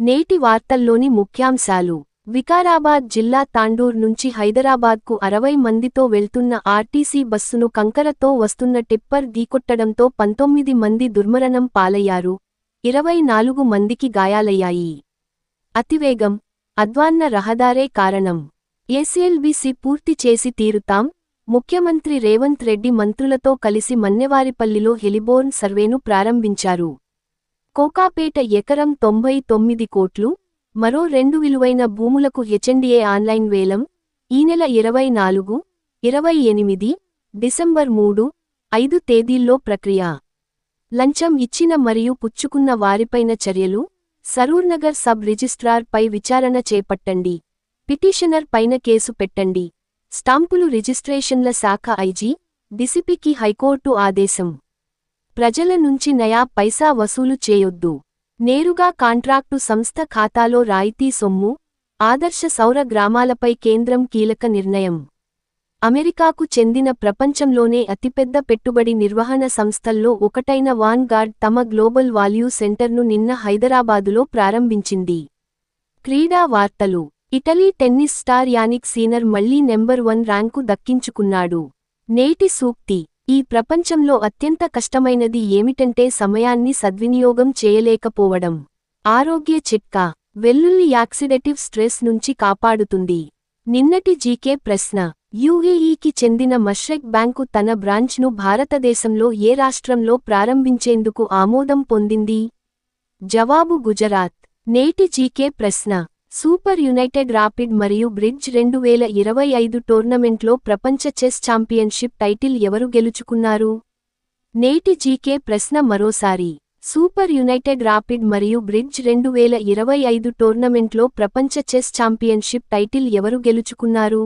నేటి వార్తల్లోని ముఖ్యాంశాలు. వికారాబాద్ జిల్లా తాండూర్ నుంచి హైదరాబాద్కు 60 మందితో వెళ్తున్న ఆర్టీసీ బస్సును కంకరతో వస్తున్న టిప్పర్ ఢీకొట్టడంతో 19 మంది దుర్మరణం పాలయ్యారు, 24 మందికి గాయాలయ్యాయి. అతివేగం, అధ్వాన్న రహదారే కారణం. ఎస్ఎల్బీసీ పూర్తి చేసి తీరుతాం. ముఖ్యమంత్రి రేవంత్ రెడ్డి మంత్రులతో కలిసి మన్నెవారిపల్లిలో హెలిబోర్న్ సర్వేను ప్రారంభించారు. కోకాపేట ఎకరం 99 కోట్లు, మరో 2 విలువైన భూములకు హెచ్ఎండిఏ ఆన్లైన్ వేలం. ఈ నెల 24, 28, డిసెంబర్ 3, 5 తేదీల్లో ప్రక్రియ. లంచం ఇచ్చిన మరియు పుచ్చుకున్న వారిపైన చర్యలు. సరూర్నగర్ సబ్ రిజిస్ట్రార్ పై విచారణ చేపట్టండి. పిటిషనర్ పైన కేసు పెట్టండి. స్టాంపులు రిజిస్ట్రేషన్ల శాఖ ఐజీ, డీసీపీకి హైకోర్టు ఆదేశం. ప్రజల నుంచి నయా పైసా వసూలు చేయొద్దు. నేరుగా కాంట్రాక్టు సంస్థ ఖాతాలో రాయితీ సొమ్ము. ఆదర్శ సౌర గ్రామాలపై కేంద్రం కీలక నిర్ణయం. అమెరికాకు చెందిన ప్రపంచంలోనే అతిపెద్ద పెట్టుబడి నిర్వహణ సంస్థల్లో ఒకటైన వాన్ గార్డ్ తమ గ్లోబల్ వాల్యూ సెంటర్ను నిన్న హైదరాబాదులో ప్రారంభించింది. క్రీడా వార్తలు. Italy tennis star Jannik sinner మళ్లీ నెంబర్ 1 ర్యాంకు దక్కించుకున్నాడు. నేటి సూక్తి. ఈ ప్రపంచంలో అత్యంత కష్టమైనది ఏమిటంటే సమయాన్ని సద్వినియోగం చేయలేకపోవడం. ఆరోగ్య చిట్కా. వెల్లుల్లి యాక్సిడేటివ్ స్ట్రెస్ నుంచి కాపాడుతుంది. నిన్నటి జీకే ప్రశ్న. యుఏఈకి చెందిన మష్రెక్ బ్యాంకు తన బ్రాంచ్ను భారతదేశంలో ఏ రాష్ట్రంలో ప్రారంభించేందుకు ఆమోదం పొందింది? జవాబు గుజరాత్. నేటి జీకే ప్రశ్న. సూపర్ యునైటెడ్ రాపిడ్ మరియు బ్రిడ్జ్ 2025 టోర్నమెంట్లో ప్రపంచ చెస్ ఛాంపియన్షిప్ టైటిల్ ఎవరు గెలుచుకున్నారు? నేటి జీకే ప్రశ్న మరోసారి. సూపర్ యునైటెడ్ రాపిడ్ మరియు బ్రిడ్జ్ 2025 టోర్నమెంట్లో ప్రపంచ చెస్ ఛాంపియన్షిప్ టైటిల్ ఎవరు గెలుచుకున్నారు?